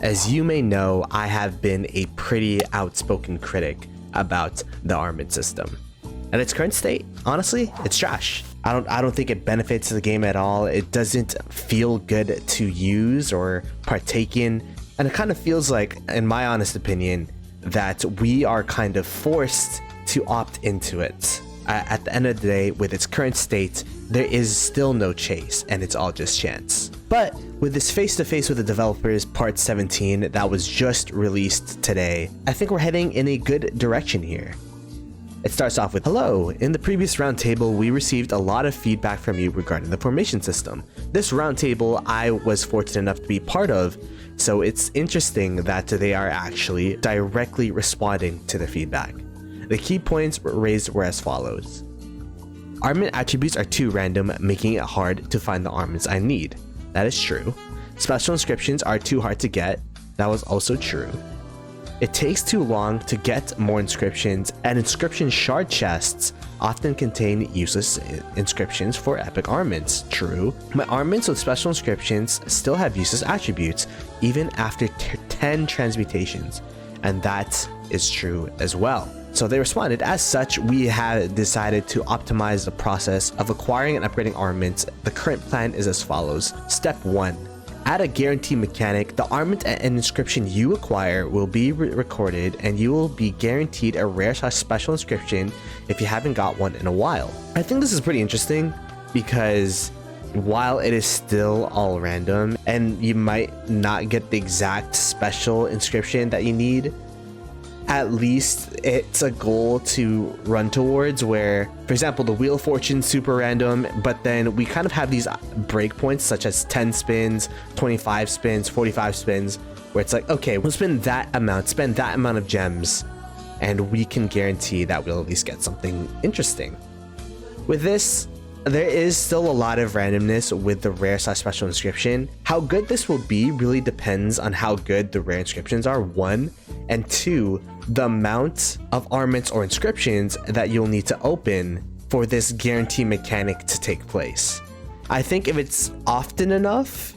As you may know, I have been a pretty outspoken critic about the armament system. At its current state, honestly, it's trash. I don't think it benefits the game at all. It doesn't feel good to use or partake in, and it kind of feels like, in my honest opinion, that we are kind of forced to opt into it. At the end of the day, with its current state, there is still no chase, and it's all just chance. But with this face-to-face with the developers part 17 that was just released today, I think we're heading in a good direction here. It starts off with, hello, in the previous roundtable, we received a lot of feedback from you regarding the formation system. This roundtable I was fortunate enough to be part of, so it's interesting that they are actually directly responding to the feedback. The key points raised were as follows. Armament attributes are too random, making it hard to find the armaments I need. That is true. Special inscriptions are too hard to get. That was also true. It takes too long to get more inscriptions, and inscription shard chests often contain useless inscriptions for epic armaments. True. My armaments with special inscriptions still have useless attributes, even after 10 transmutations, and that is true as well. So they responded, as such, we have decided to optimize the process of acquiring and upgrading armaments. The current plan is as follows. Step 1. Add a guarantee mechanic. The armament and inscription you acquire will be recorded, and you will be guaranteed a rare/special inscription if you haven't got one in a while. I think this is pretty interesting because while it is still all random and you might not get the exact special inscription that you need, at least it's a goal to run towards where, for example, the Wheel of Fortune super random, but then we kind of have these breakpoints such as 10 spins, 25 spins, 45 spins, where it's like, okay, we'll spend that amount of gems, and we can guarantee that we'll at least get something interesting. With this, there is still a lot of randomness with the rare/special inscription. How good this will be really depends on how good the rare inscriptions are, 1, and 2, the amount of armaments or inscriptions that you'll need to open for this guarantee mechanic to take place. I think if it's often enough,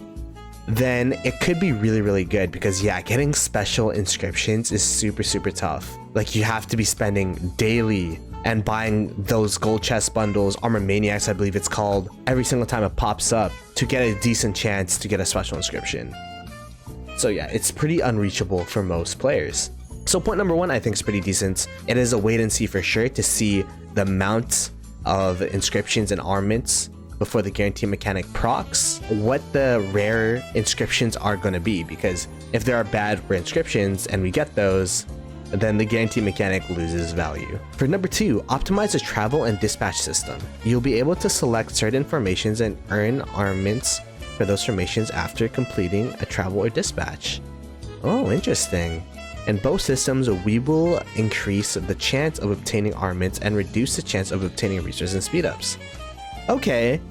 then it could be really good, because yeah, getting special inscriptions is super tough. Like, you have to be spending daily and buying those gold chest bundles, Armor Maniacs I believe it's called, every single time it pops up to get a decent chance to get a special inscription. So yeah, it's pretty unreachable for most players. So point number 1 I think is pretty decent. It is a wait and see for sure to see the amount of inscriptions and armaments before the guarantee mechanic procs, what the rare inscriptions are going to be, because if there are bad rare inscriptions and we get those, then the guarantee mechanic loses value. For number 2, optimize the travel and dispatch system. You'll be able to select certain formations and earn armaments for those formations after completing a travel or dispatch. Oh, interesting. In both systems, we will increase the chance of obtaining armaments and reduce the chance of obtaining resources and speedups. Okay.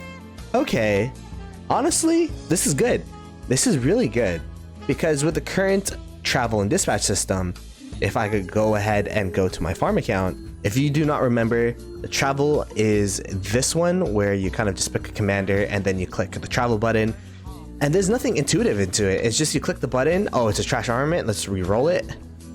Honestly, this is good. This is really good, because with the current travel and dispatch system, if I could go ahead and go to my farm account, if you do not remember, the travel is this one where you kind of just pick a commander and then you click the travel button, and there's nothing intuitive into it. It's just you click the button, oh, it's a trash armament, let's re-roll it,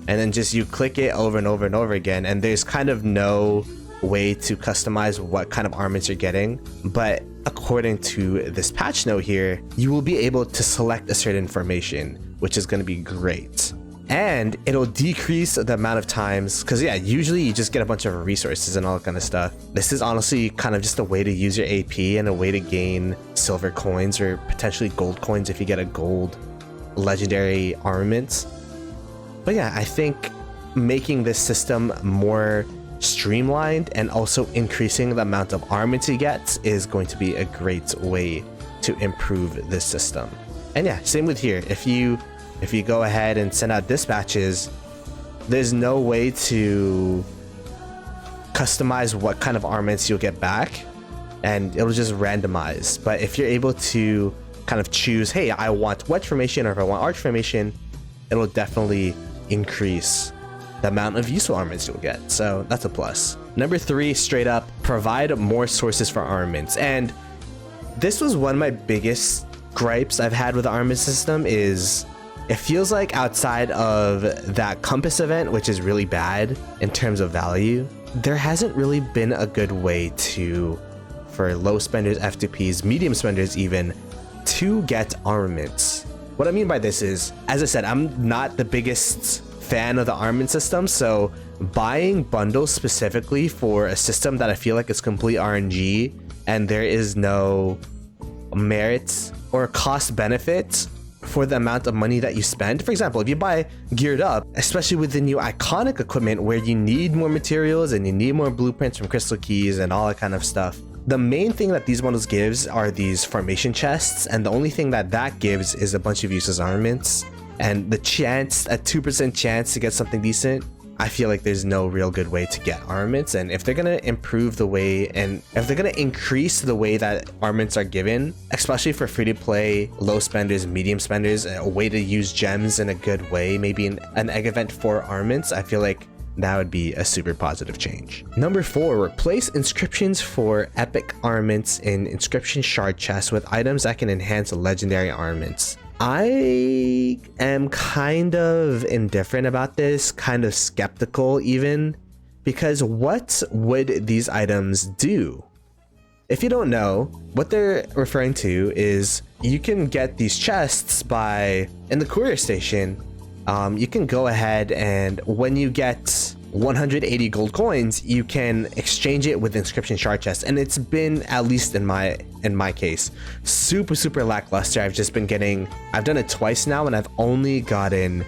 and then just you click it over and over and over again, and there's kind of no way to customize what kind of armaments you're getting. But according to this patch note here, you will be able to select a certain formation, which is going to be great. And it'll decrease the amount of times, because yeah, usually you just get a bunch of resources and all that kind of stuff. This is honestly kind of just a way to use your AP and a way to gain silver coins or potentially gold coins if you get a gold legendary armament. But yeah, I think making this system more streamlined and also increasing the amount of armaments you get is going to be a great way to improve this system. And yeah, same with here. If you go ahead and send out dispatches, there's no way to customize what kind of armaments you'll get back, and it'll just randomize. But if you're able to kind of choose, hey, I want wedge formation, or if I want arch formation, it'll definitely increase the amount of useful armaments you'll get. So that's a plus. Number 3, straight up, provide more sources for armaments. And this was one of my biggest gripes I've had with the armament system, is it feels like outside of that compass event, which is really bad in terms of value, there hasn't really been a good way for low spenders, F2Ps, medium spenders even, to get armaments. What I mean by this is, as I said, I'm not the biggest fan of the armament system, so buying bundles specifically for a system that I feel like is complete RNG and there is no merits or cost benefits for the amount of money that you spend. For example, if you buy Geared Up, especially with the new iconic equipment where you need more materials and you need more blueprints from crystal keys and all that kind of stuff, the main thing that these bundles gives are these formation chests, and the only thing that gives is a bunch of useless armaments and the chance, a 2% chance to get something decent. I feel like there's no real good way to get armaments, and if they're gonna improve the way, and if they're gonna increase the way that armaments are given, especially for free-to-play, low spenders, medium spenders, a way to use gems in a good way, maybe an egg event for armaments, I feel like that would be a super positive change. Number 4, replace inscriptions for epic armaments in inscription shard chests with items that can enhance legendary armaments. I am kind of indifferent about this, kind of skeptical even, because what would these items do? If you don't know, what they're referring to is you can get these chests in the courier station. You can go ahead and when you get 180 gold coins, you can exchange it with inscription shard chests, and it's been, at least in my case, super lackluster. I've done it twice now and I've only gotten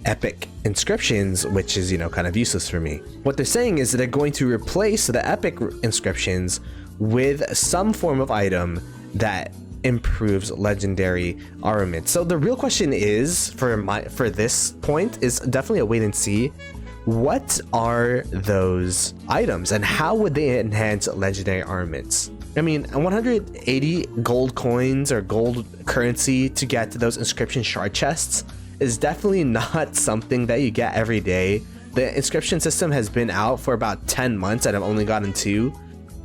epic inscriptions, which is, kind of useless for me. What they're saying is that they're going to replace the epic inscriptions with some form of item that improves legendary armament. So the real question is, for this point, is definitely a wait and see. What are those items and how would they enhance legendary armaments? I mean, 180 gold coins or gold currency to get to those inscription shard chests is definitely not something that you get every day. The inscription system has been out for about 10 months and I've only gotten 2.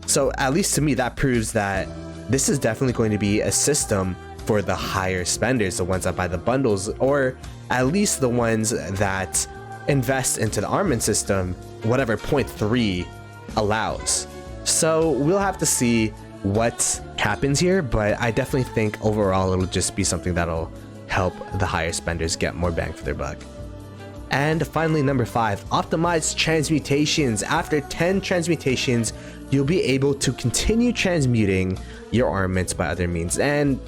So at least to me, that proves that this is definitely going to be a system for the higher spenders, the ones that buy the bundles, or at least the ones that invest into the armament system, whatever 0.3 allows. So we'll have to see what happens here, but I definitely think overall it'll just be something that'll help the higher spenders get more bang for their buck. And finally, number 5, optimize transmutations. After 10 transmutations, you'll be able to continue transmuting your armaments by other means. And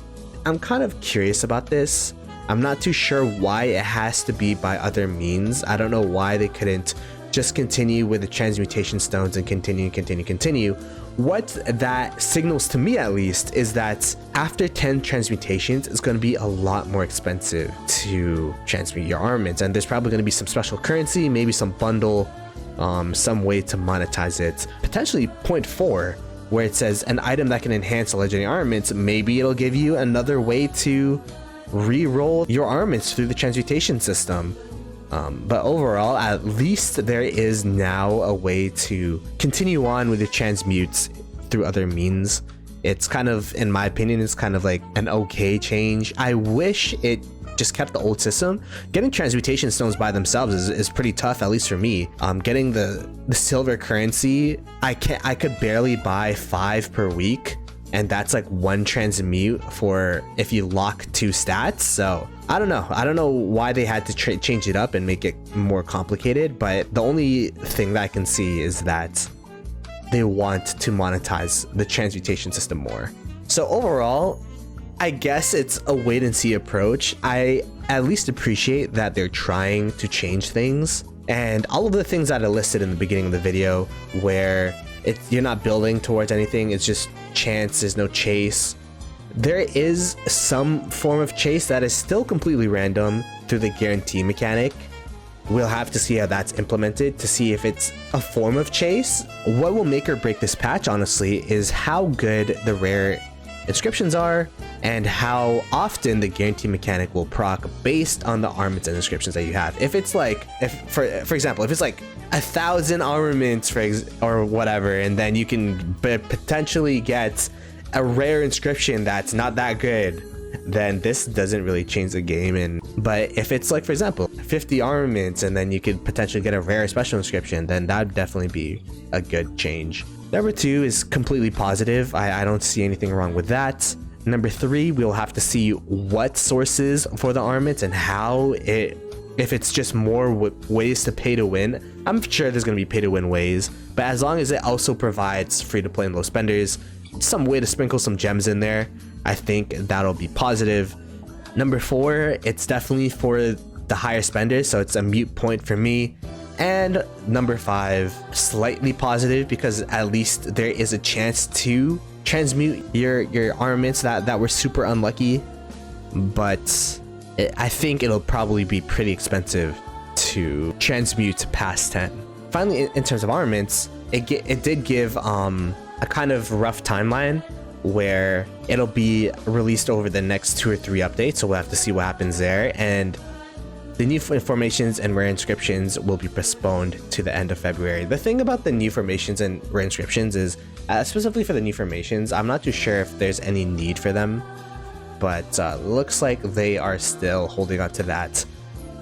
I'm kind of curious about this. I'm not too sure why it has to be by other means. I don't know why they couldn't just continue with the transmutation stones and continue. What that signals to me, at least, is that after 10 transmutations, it's going to be a lot more expensive to transmute your armaments, and there's probably going to be some special currency, maybe some bundle, some way to monetize it. Potentially 0.4, where it says an item that can enhance legendary armaments. Maybe it'll give you another way to re-roll your armaments through the transmutation system. But overall, at least there is now a way to continue on with the transmutes through other means. It's kind of, in my opinion, it's kind of like an okay change. I wish it just kept the old system. Getting transmutation stones by themselves is pretty tough, at least for me. Getting the silver currency, I could barely buy 5 per week, and that's like 1 transmute for if you lock 2 stats. So I don't know why they had to change it up and make it more complicated, but the only thing that I can see is that they want to monetize the transmutation system more. So overall, I guess it's a wait and see approach. I at least appreciate that they're trying to change things, and all of the things that I listed in the beginning of the video, where you're not building towards anything, it's just chance, there's no chase. There is some form of chase that is still completely random through the guarantee mechanic. We'll have to see how that's implemented to see if it's a form of chase. What will make or break this patch, honestly, is how good the rare inscriptions are and how often the guarantee mechanic will proc based on the armaments and inscriptions that you have. If it's like, for example, if it's like 1,000 armaments or whatever, and then you can potentially get a rare inscription that's not that good, then this doesn't really change the game. And But if it's like, for example, 50 armaments and then you could potentially get a rare special inscription, then that'd definitely be a good change. Number 2 is completely positive. I don't see anything wrong with that. Number 3, we'll have to see what sources for the armaments and how it, if it's just more ways to pay to win. I'm sure there's going to be pay to win ways, but as long as it also provides free to play and low spenders, some way to sprinkle some gems in there, I think that'll be positive. Number 4, it's definitely for the higher spenders, so it's a mute point for me. And number 5, slightly positive, because at least there is a chance to transmute your armaments that were super unlucky, but I think it'll probably be pretty expensive to transmute past 10. Finally, in terms of armaments, it did give a kind of rough timeline where it'll be released over the next 2 or 3 updates, so we'll have to see what happens there. And the new formations and rare inscriptions will be postponed to the end of February. The thing about the new formations and rare inscriptions is, specifically for the new formations, I'm not too sure if there's any need for them, but looks like they are still holding on to that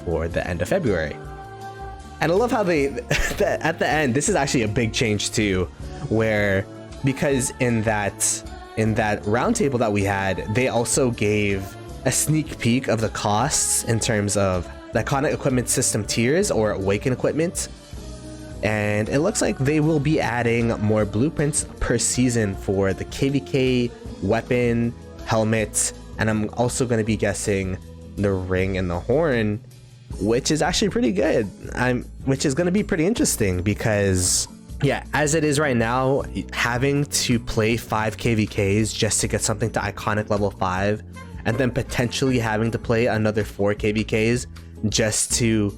for the end of February. And I love how they, at the end, this is actually a big change too, where, because in that roundtable that we had, they also gave a sneak peek of the costs in terms of the iconic equipment system tiers or awaken equipment, and it looks like they will be adding more blueprints per season for the KvK weapon, helmet, and I'm also going to be guessing the ring and the horn, which is actually pretty good. Which is going to be pretty interesting because, yeah, as it is right now, having to play 5 KvKs just to get something to iconic level 5, and then potentially having to play another 4 KvKs just to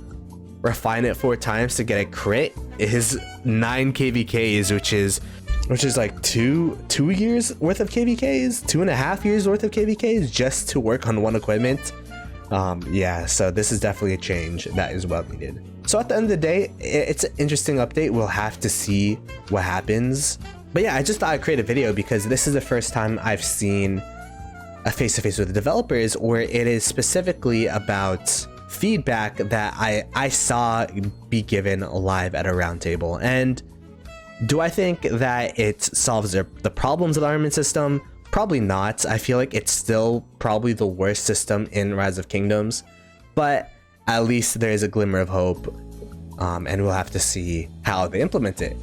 refine it 4 times to get a crit is 9 KvKs, which is like 2 years worth of KvKs, 2.5 years worth of KvKs just to work on one equipment. Yeah, so this is definitely a change that is well needed. So at the end of the day, it's an interesting update. We'll have to see what happens. But yeah, I just thought I'd create a video because this is the first time I've seen a face-to-face with the developers where it is specifically about feedback that I saw be given live at a roundtable. And do I think that it solves the problems of the armament system? Probably not. I feel like it's still probably the worst system in Rise of Kingdoms, but at least there is a glimmer of hope, and we'll have to see how they implement it.